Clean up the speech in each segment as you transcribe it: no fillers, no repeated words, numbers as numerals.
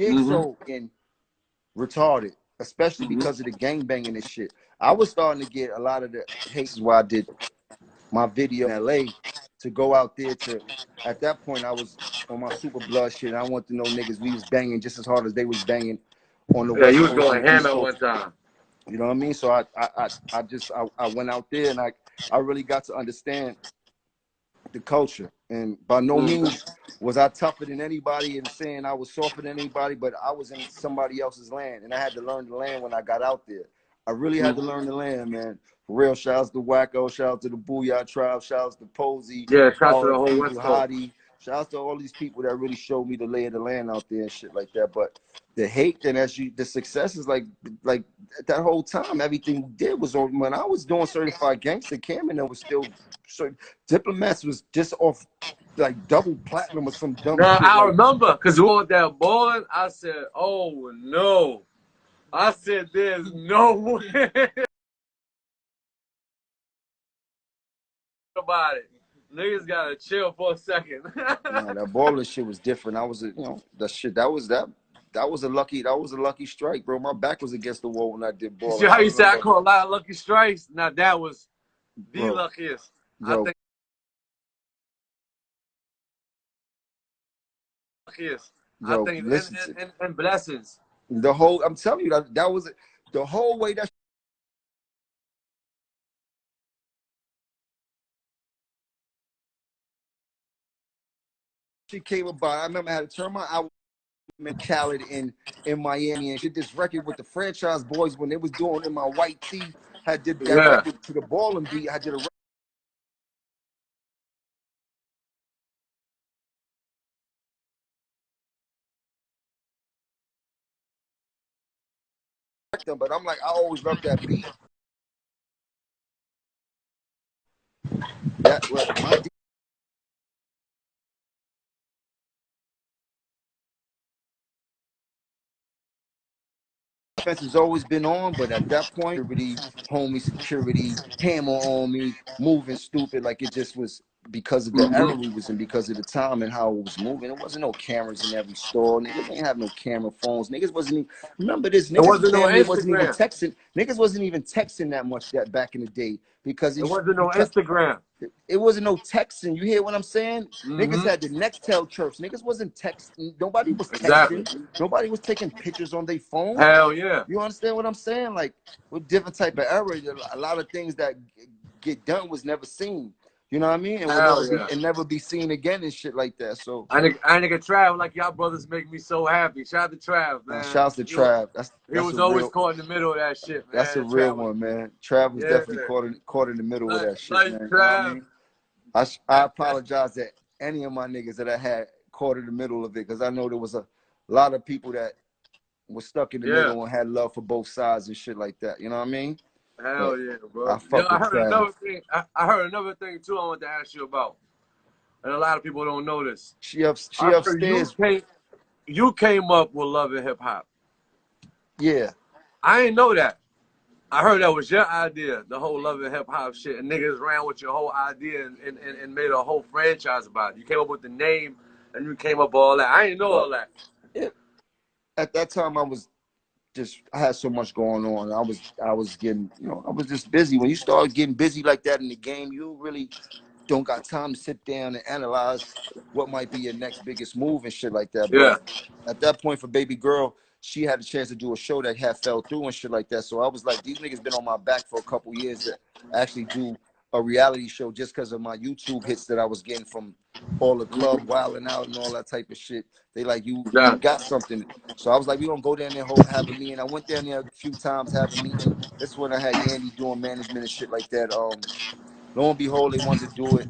dig? So in retarded, especially because of the gangbanging and shit. I was starting to get a lot of the hate. Is why I did my video in LA to go out there to. At that point, I was on my super blood shit. And I want to know niggas. We was banging just as hard as they was banging on the West you was Coast going and the ham East at Coast. one time. You know what I mean? So I went out there and I really got to understand the culture. And by no means was I tougher than anybody and saying I was softer than anybody, but I was in somebody else's land and I had to learn the land when I got out there. I really had to learn the land, man. For real, shouts to Wacko, shout out to the Booyah Tribe, shouts to Posey, Yeah, shout out to all the the whole people, West Coast. Hottie. Shouts to all these people that really showed me the lay of the land out there and shit like that. But the hate and the success is like that whole time, everything we did was on. When I was doing Certified Gangster, Cameron was still Diplomats was just off like double platinum or some dumb Now, shit. I Like, remember, because we were with that boy, I said, oh, no. I said, there's no way about it. Niggas gotta chill for a second. nah, that baller shit was different. I was, that shit. That was a lucky strike, bro. My back was against the wall when I did You see baller. how I you said I remember, caught a lot of lucky strikes? Now, that was the bro. luckiest. I Yo, think luckiest. I yo, think, listen to and blessings. the whole. I'm telling you that was the whole way that shit came about. I remember I had to turn my album in Khaled in Miami and did this record with the Franchise Boys when they was doing in my white tee. Had did that Yeah. record to the ball and beat. I did a record, but I'm like, I always loved that beat. That my defense has always been on, but at that point, security, homie security, hammer on me, moving stupid, like it just was because of the era we was in, because of the time and how it was moving. There wasn't no cameras in every store. Niggas ain't have no camera phones. Niggas wasn't even, remember this, There niggas wasn't no damn near wasn't even Instagram. texting. Niggas wasn't even texting that much that back in the day because There wasn't no because Instagram. it wasn't no texting. You hear what I'm saying? Niggas had the Nextel chirps. Niggas wasn't texting. Nobody was Exactly. texting. Nobody was taking pictures on their phone. Hell yeah. You understand what I'm saying? Like with different type of era, a lot of things that get done was never seen. You know what I mean? And will Hell yeah. never be seen again and shit like that. So I nigga Trav, like y'all brothers make me so happy. Shout out to Trav, man. shouts to Trav. He was always caught in the middle of that shit, man. That's a real one, man. Trav was definitely caught in the middle of that shit, like man. Trav. You know what I mean? I apologize to any of my niggas that I had caught in the middle of it, because I know there was a lot of people that was stuck in the middle and had love for both sides and shit like that. You know what I mean? Hell yeah, bro. I fuck with Trav. Another thing. I heard another thing too. I want to ask you about, and a lot of people don't know this. She upstairs. You came up with Love and Hip Hop. Yeah. I didn't know that. I heard that was your idea, the whole Love and Hip Hop shit, and niggas ran with your whole idea and made a whole franchise about it. You came up with the name, and you came up with all that. I didn't know all that. At that time, I had so much going on. I was getting, I was just busy. When you start getting busy like that in the game, you really don't got time to sit down and analyze what might be your next biggest move and shit like that. Yeah. But at that point for Baby Girl, she had a chance to do a show that had fell through and shit like that. So I was like, these niggas been on my back for a couple years to actually do a reality show just because of my YouTube hits that I was getting from all the club wilding out and all that type of shit. They like, you got something. So I was like, we gonna go down there, have a meeting. I went down there a few times, have a meeting. That's when I had Yandy doing management and shit like that. Lo and behold, they wanted to do it.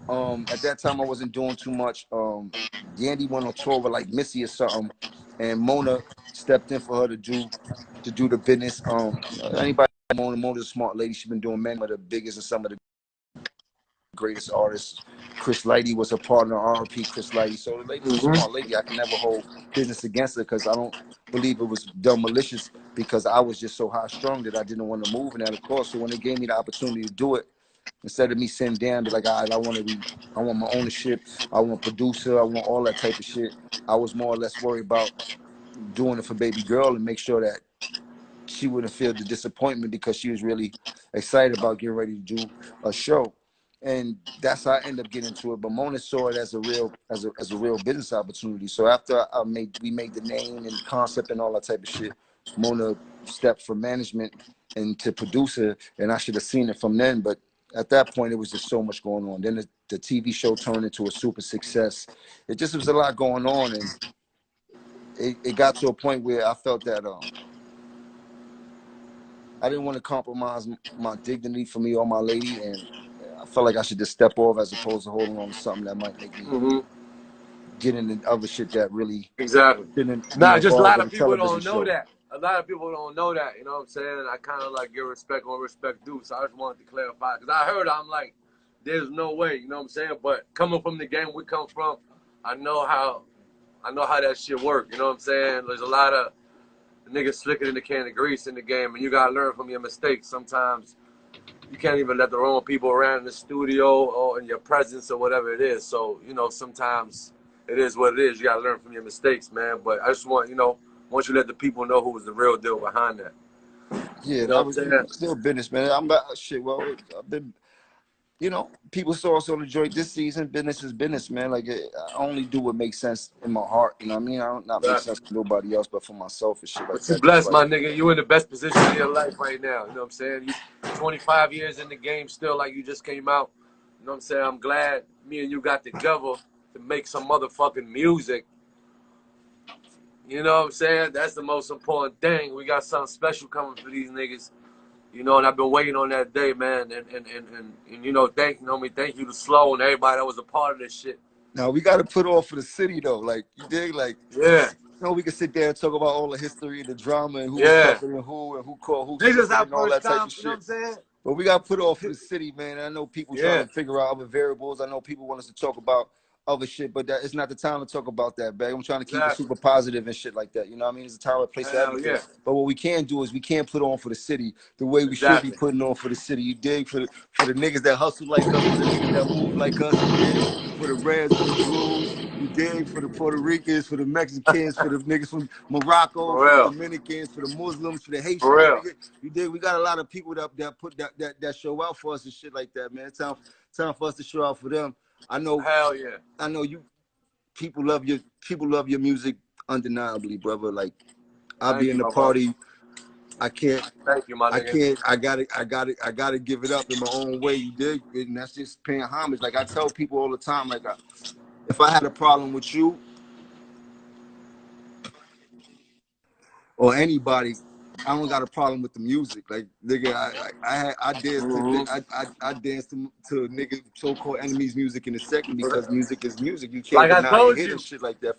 At that time, I wasn't doing too much. Yandy went on tour with like Missy or something, and Mona stepped in for her to do the business. Anybody, Mona's a smart lady. She's been doing many of the biggest and some of the greatest artists. Chris Lighty was her partner, RP Chris Lighty. So the lady's a smart lady. I can never hold business against her because I don't believe it was done malicious, because I was just so high strung that I didn't want to move in that, of course. So when they gave me the opportunity to do it, instead of me sitting down, be like, all right, I want my ownership, I want producer, I want all that type of shit. I was more or less worried about, doing it for baby girl and make sure that she wouldn't feel the disappointment because she was really excited about getting ready to do a show. And that's how I end up getting into it. But Mona saw it as a real business opportunity. So after we made the name and concept and all that type of shit, Mona stepped from management and to producer, and I should have seen it from then. But at that point, it was just so much going on. Then the TV show turned into a super success. It just was a lot going on, and it got to a point where I felt that I didn't want to compromise my dignity for me or my lady, and I felt like I should just step off as opposed to holding on to something that might make me get into other shit that really didn't be Just a involved lot in of a people television don't know show. that. A lot of people don't know that. You know what I'm saying? I kind of like give respect on respect due. So I just wanted to clarify because I heard I'm like, there's no way. You know what I'm saying? But coming from the game we come from, I know how that shit work. You know what I'm saying? There's a lot of niggas slicker than the can of grease in the game, and you gotta learn from your mistakes. Sometimes you can't even let the wrong people around in the studio or in your presence or whatever it is. So, you know, sometimes it is what it is. You gotta learn from your mistakes, man. But I just want, once you let the people know who was the real deal behind that. Yeah, You know that what I'm was saying? still business, man. Shit. Well, I've been, people saw us on the joint this season. Business is business, man. Like I only do what makes sense in my heart. You know what I mean? I don't not make sense for nobody else, but for myself and shit like But you that. Just blessed, like, my nigga. You in the best position of your life right now. You know what I'm saying? You 25 years in the game still like you just came out. You know what I'm saying? I'm glad me and you got together to make some motherfucking music. You know what I'm saying? That's the most important thing. We got something special coming for these niggas. You know, and I've been waiting on that day, man. And thank you to Slow and everybody that was a part of this shit. now we got to put off for the city though. Like you dig? Like we can sit there and talk about all the history and the drama and who was tougher than who and who called who This is stupid our and all first that type time, of you know what shit. I'm saying? But we got to put off for the city, man. I know people trying to figure out other variables. I know people want us to talk about other shit, but it's not the time to talk about that, bag. I'm trying to keep it super positive and shit like that. You know what I mean? It's a time and place for everything. But what we can do is we can't put on for the city the way we should be putting on for the city. You dig? For the niggas that hustle like us, for the niggas that move like us, you dig? For the Reds, for the Blues, you dig? For the Puerto Ricans, for the Mexicans, for the niggas from Morocco, for the Dominicans, for the Muslims, for the Haitians, nigga. You dig? We got a lot of people that put that show out for us and shit like that, man. It's time for us to show out for them. I know. Hell yeah. I know you. People love your music undeniably, brother. Like I'll be in the party. I can't. Thank you, my nigga. I can't. I gotta give it up in my own way. You dig? And that's just paying homage. Like I tell people all the time, like if I had a problem with you or anybody, I don't got a problem with the music. Like nigga, I danced to nigga so-called enemies music in a second because music is music. You can't deny it and shit like that.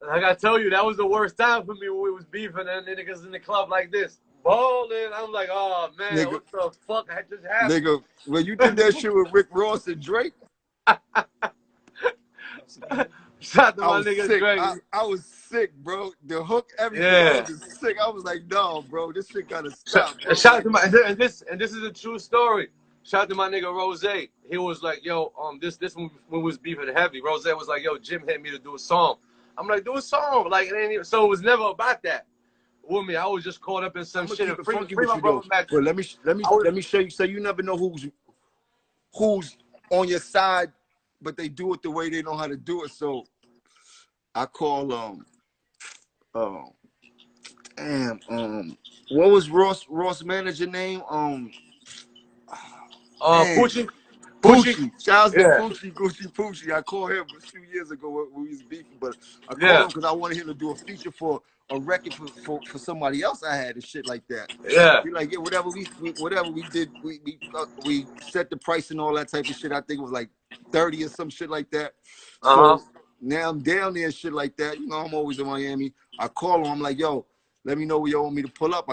I gotta tell you, that was the worst time for me when we was beefing and the niggas in the club like this. Balling. I'm like, oh man, nigga, what the fuck had just happened? Nigga, when you did that shit with Rick Ross and Drake, shout to my nigga sick. Drake. I was sick, bro. The hook, everything. I was just sick. I was like, no, bro, this shit gotta stop. Shout to my and this is a true story. Shout out to my nigga Rose. He was like, yo, this when we was beefing heavy. Rose was like, yo, Jim hit me to do a song. I'm like, do a song. Like, so it was never about that with me. I was just caught up in some shit. And free my brother back. But let me show you. So you never know who's on your side, but they do it the way they know how to do it. So I call what was Ross manager name? Poochie. Shout out to Poochie. I called him a few years ago when we was beefing, but I called him because I wanted him to do a feature for a record for somebody else I had and shit like that. Yeah. He like, yeah, whatever we did, we set the price and all that type of shit. I think it was like 30 or some shit like that. So now I'm down there and shit like that. You know, I'm always in Miami. I call him. I'm like, yo, let me know where you want me to pull up.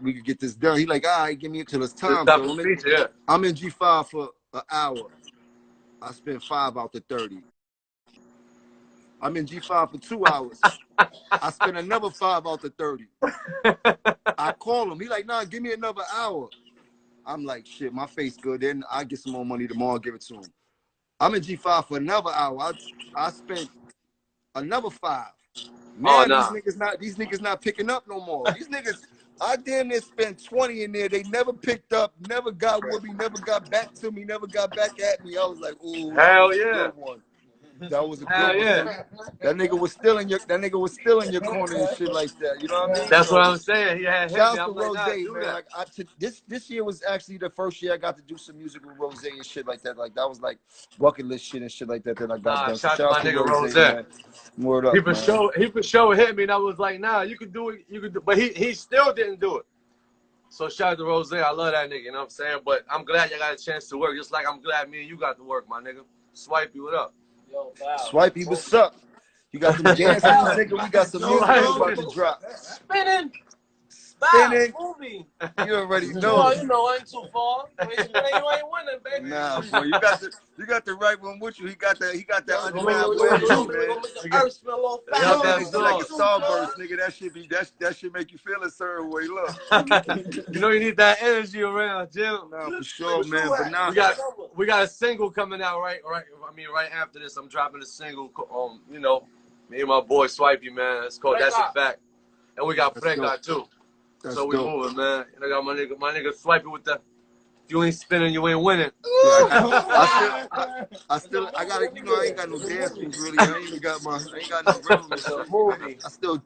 We could get this done. He like, all right, give me until it's time. So I'm in G5 for an hour. I spent 5 out to 30. I'm in G5 for 2 hours. I spent another 5 out to 30. I call him. He like, nah, give me another hour. I'm like, shit, my face good. Then I get some more money tomorrow, give it to him. I'm in G5 for another hour. I spent another 5. Oh, Now nah. these niggas not picking up no more. These niggas, I damn near spent 20 in there. They never picked up, never got with me, never got back to me, never got back at me. I was like, ooh, that Hell was a yeah. good one. That was a good Hell one. yeah. That nigga was still in your corner and shit like that. You know what I mean? That's So, what I'm saying. He had hit me. shouts to I'm like, Rose, nah, do man. that. Like this year was actually the first year I got to do some music with Rose and shit like that. Like that was like bucket list shit and shit like that I got Nah, done. So shout out to my nigga Rose. man. Word up, He man. for sure hit me, and I was like, nah, you can do it. You can do, but he still didn't do it. So shout out to Rose. I love that nigga. You know what I'm saying? But I'm glad you got a chance to work, just like I'm glad me and you got to work, my nigga. Swipey, what up? Yo, wow. Swipey, what's up? You got some dances, nigga. We got some music about to drop. Spinning. Spinning. Movie. You already Oh, know. you know, I ain't too far. When you ain't winning, baby. Nah, boy, you got the right one with you. He got that underground We're wave, gonna man. make the earth spin a little Yeah, faster. that It's like a starburst, nigga. That should make you feel a certain way. Look. You know you need that energy around, Jim. Nah, for sure, man. But nah, We got a single coming out right after this. I'm dropping a single. You know, me and my boy Swipey, man. It's called That's a Fact, and we got Frega too. that's So we dope. moving, man. And I got my nigga Swipey with the. If you ain't spinning, you ain't winning. I got you know, I ain't got no dance moves really. I ain't got no rhythm and shit. I still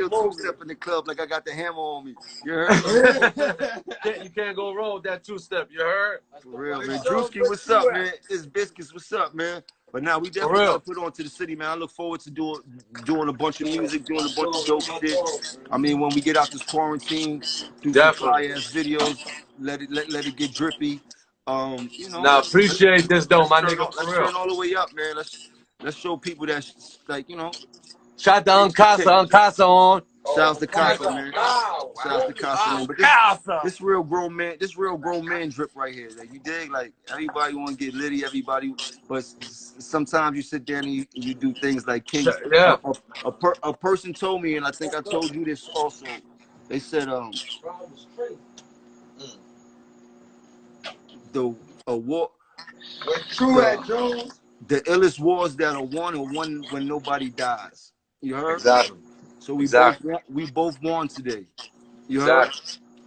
two-step in the club like I got the hammer on me. You heard? You can't go wrong with that two-step. You heard? For real, man. Drewski, what's up, man? It's Biscuits, what's up, man? But now we definitely gotta put on to the city, man. I look forward to doing a bunch of music, doing a bunch of dope shit. I mean, when we get out this quarantine, do some fly-ass videos, let it get drippy. You know. Now appreciate this though, my nigga. Let's turn all the way up, man. Let's show people that like, you know. Shout out to Uncasa on. Shouts to Casa, man. Shouts to Casa, man. But this real grown man drip right here. Like, you dig? Like, everybody want to get litty, everybody. But sometimes you sit there and you do things like King. Yeah. A person told me, and I think I told you this also. They said, the war. The illest wars that are won when nobody dies. You heard? Exactly. So we both won today. You heard?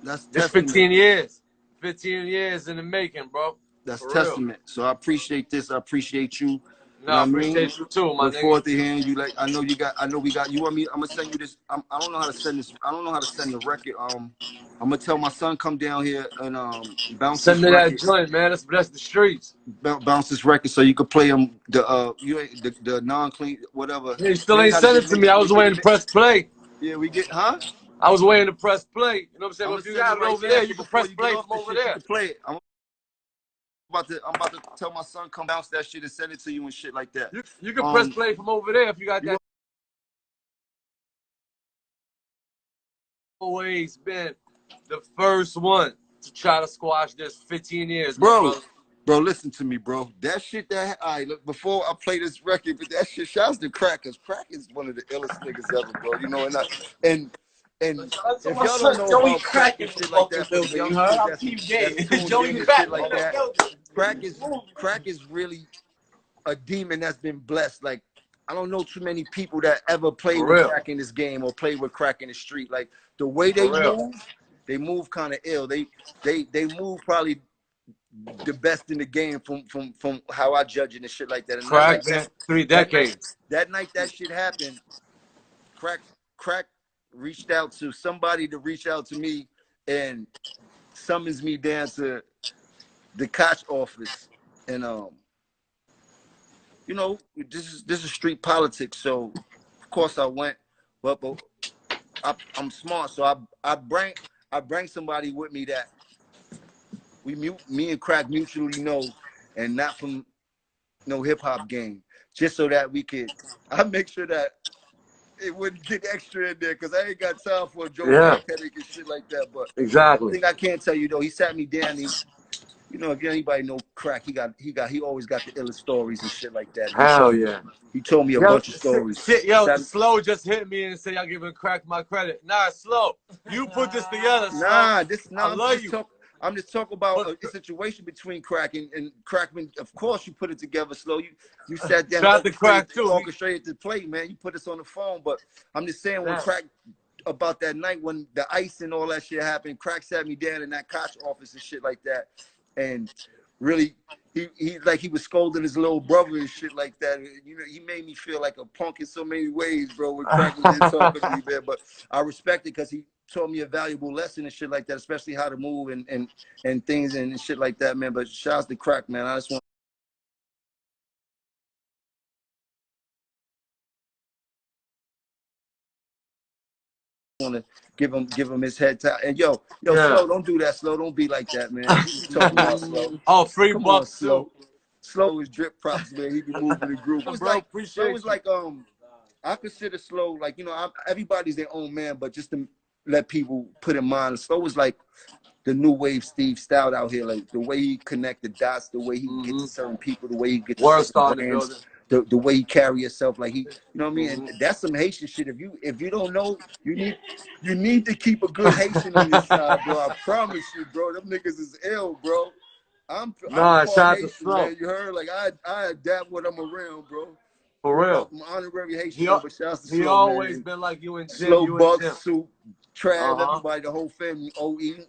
That's 15 years. 15 years in the making, bro. That's testament. So I appreciate this. I appreciate you. No, I appreciate you too, my nigga. Look forward to hearing you. Like, I know we got you. Want me? I'm gonna send you this. I don't know how to send this. I don't know how to send the record. I'm gonna tell my son come down here and bounce. Send me that joint, man. That's the streets. Bounce this record so you could play him the non-clean whatever. Yeah, you still ain't sent it to me. I was waiting to press play. Yeah, we get I was waiting to press play. You know what I'm saying? If you got it over there, you can press play from over there. Play it. I'm about to tell my son come bounce that shit and send it to you and shit like that. You can press play from over there if you got that. Always been the first one to try to squash this 15 years, bro. Bro, listen to me, bro. That shit look, before I play this record, but that shit, shouts to Crack, because Crack is one of the illest niggas ever, bro. You know, and if y'all don't know Joey about Crack and shit like that, Crack is really a demon that's been blessed. Like, I don't know too many people that ever played with Crack in this game or played with Crack in the street. Like, the way they move kind of ill. They move probably the best in the game from how I judge it and shit like that. And Crack been 3 decades. That night that shit happened, Crack reached out to somebody to reach out to me and summons me down to the Koch office. And you know, this is street politics, so of course I went, but I'm smart, so I bring somebody with me that me and Crack mutually know, and not from no hip hop game, just so that I make sure that it wouldn't get extra in there, because I ain't got time for a joke headache and shit like that. But exactly, the thing I can't tell you though, he sat me down. You know, if anybody know Crack, he always got the illest stories and shit like that. Hell yeah. He told me a bunch of stories. Slow just hit me and said, y'all giving Crack my credit. Nah, Slow, you put this together, Slow. Nah, I love you. I'm just talking about a situation between Crack and Crackman. Of course, you put it together slow. You sat down, Shout out to Crack too. orchestrated the play, man. You put us on the phone, but I'm just saying when Crack about that night when the ice and all that shit happened, Crack sat me down in that Koch office and shit like that, and really. He like he was scolding his little brother and shit like that. You know, he made me feel like a punk in so many ways, bro. When Crack was there talking to me, man. But I respect it because he taught me a valuable lesson and shit like that, especially how to move and things and shit like that, man. But shouts to Crack, man. I just want to give him his head tap. And yo, Slow, don't do that, Slow. Don't be like that, man. Talking about Slow. Oh, free Come bucks on, Slow. too. Slow is drip props, man. He be moving the group. It was Bro, like, appreciate it was like I consider Slow like, you know, everybody's their own man, but just to let people put in mind, Slow is like the new wave Steve Stout out here, like the way he connect the dots, the way he gets to certain people, the way he gets World to star in certain the brands, building. the way he carry himself, like he, you know what I mean? And that's some Haitian shit. If you don't know, you need to keep a good Haitian on your side, bro. I promise you, bro. Them niggas is ill, bro. I'm Nah, part shout out to Haitian, Slow. man. You heard? Like I adapt what I'm around, bro. For real. I'm honorary Haitian, man, but shouts to Slow, he always man. been like you and Jim. Slow, you Bucks, and Jim. Soup, Trav, everybody, the whole family, OE,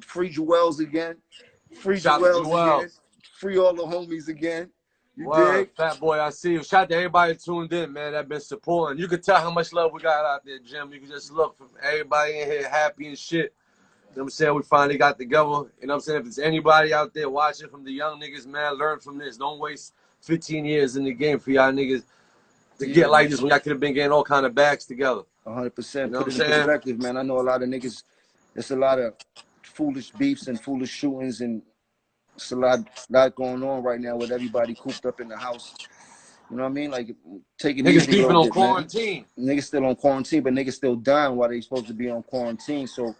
free Jewels again, free Shout to Jewels again, Jewels. free all the homies again. You Word, dig? Fat Boy, I see you. Shout out to everybody tuned in, man, that been supporting. You can tell how much love we got out there, Jim. You can just look from everybody in here happy and shit. You know what I'm saying? We finally got together. You know what I'm saying? If there's anybody out there watching from the young niggas, man, learn from this. Don't waste 15 years in the game for y'all niggas to get like this when y'all could have been getting all kind of bags together. 100%. You know Put it in perspective, man. I know a lot of niggas, there's a lot of foolish beefs and foolish shootings, and it's a lot going on right now with everybody cooped up in the house. You know what I mean? Like, take it niggas easy a beefing little on bit, quarantine. Man. Niggas still on quarantine, but niggas still dying while they supposed to be on quarantine. So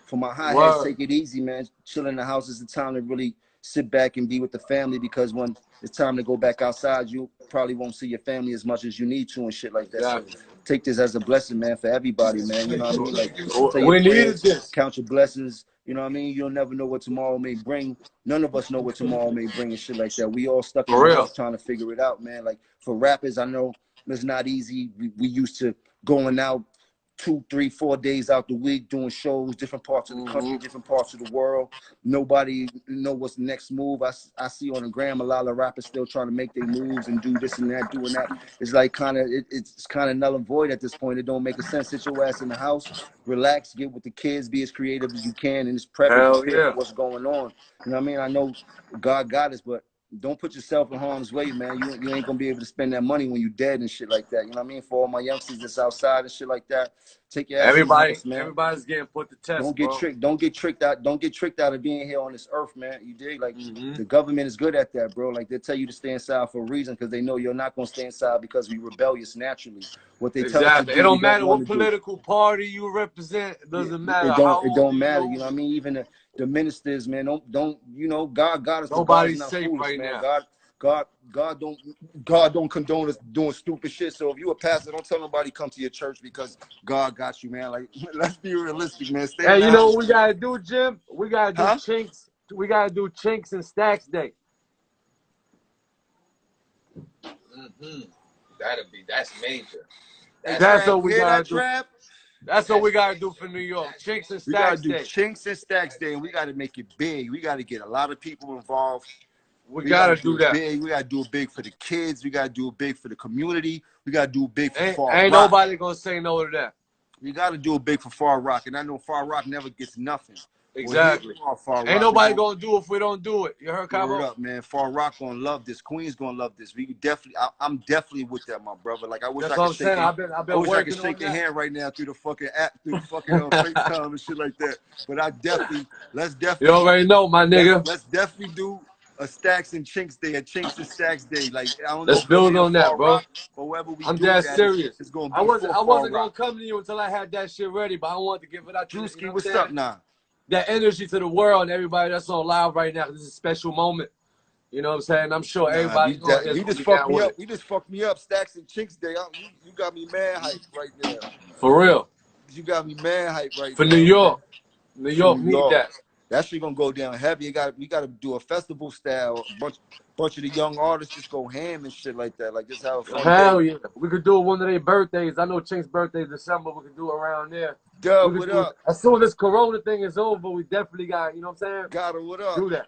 for my high heads, take it easy, man. Chill in the house is the time to really sit back and be with the family, because when it's time to go back outside, you probably won't see your family as much as you need to and shit like that. Exactly. So take this as a blessing, man, for everybody, man. You know what I mean? Like, say we your needed prayers, this. count your blessings. You know what I mean? You'll never know what tomorrow may bring. None of us know what tomorrow may bring and shit like that. We all stuck in the house trying to figure it out, man. Like, for rappers, I know it's not easy. We used to going out 2, 3, 4 days out the week doing shows, different parts of the country, different parts of the world. Nobody know what's the next move. I see on the gram a lot of rappers still trying to make their moves and do this and that, doing that. It's like it's kind of null and void at this point. It don't make a sense. Sit your ass in the house, relax, get with the kids, be as creative as you can, and just prep and prepare for what's going on. You know what I mean? I know God got us, but don't put yourself in harm's way, man. You ain't gonna be able to spend that money when you dead and shit like that. You know what I mean? For all my youngsters that's outside and shit like that, take your ass in the house, man. Everybody's getting put to test. Don't get tricked. Don't get tricked out. Don't get tricked out of being here on this earth, man. You dig? Like, the government is good at that, bro. Like, they tell you to stay inside for a reason, because they know you're not gonna stay inside because we're rebellious naturally. What they tell us to do, it don't matter what political party you represent. It doesn't matter. It don't matter. You know what I mean? Even the ministers, man. Don't you know? God got us. Nobody's safe right now. God don't condone us doing stupid shit. So if you a pastor, don't tell nobody come to your church, because God got you, man. Like, let's be realistic, man. Hey, you know what we gotta do, Jim? We gotta do Chinks. We gotta do Chinks and Stacks Day. That's major. That's what we gotta do. Trap? That's what we gotta do for New York. Chinks and Stacks Day. We gotta do Chinks and Stacks Day, and we gotta make it big. We gotta get a lot of people involved. We gotta do that. Big. We gotta do it big for the kids. We gotta do it big for the community. We gotta do it big for Far Rock. Ain't nobody gonna say no to that. We gotta do it big for Far Rock, and I know Far Rock never gets nothing. Exactly. Ain't nobody gonna do it if we don't do it. You heard, Cabo? Word up, man. Far Rock gonna love this. Queens gonna love this. We definitely. I'm definitely with that, my brother. Like, I wish I could shake. I've been I could shake your hand right now through the fucking app, through the fucking FaceTime and shit like that. But let's definitely. You already know, my nigga. Let's definitely do a Stacks and Chinks Day, a Chinks and Stacks Day. Like, I don't Let's build on that, bro. Or wherever we I'm dead serious. It's gonna be I wasn't gonna come to you until I had that shit ready, but I wanted to give it out to you. Drewski, what's up now? That energy to the world and everybody that's on live right now. This is a special moment. You know what I'm saying? I'm sure everybody. You just fucked me up. You just fucked me up. Stacks and Chinks Day. You got me mad hype right now. For real. You got me mad hype right now. For New York. New York need that. That shit gonna go down heavy. We gotta do a festival style. Bunch of the young artists just go ham and shit like that. Like just have a fun Hell day. yeah. We could do it one of their birthdays. I know Chink's birthday is December. We could do it around there. Dub, what up? As soon as this Corona thing is over, we definitely got, you know what I'm saying? Got it, what up? Do that.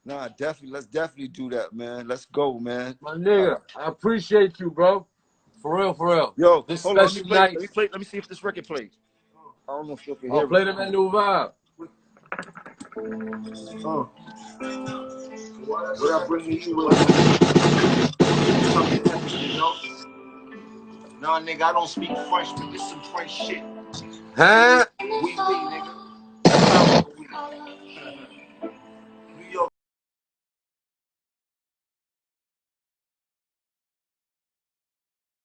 Nah, definitely. Let's definitely do that, man. Let's go, man. My nigga, I appreciate you, bro. For real, for real. Yo, This hold on. special night. Let me see if this record plays. I don't know if you can Oh, hear play it. them that new vibe. What I bring to you Nah, nigga, I don't speak French, but this some French shit. Huh?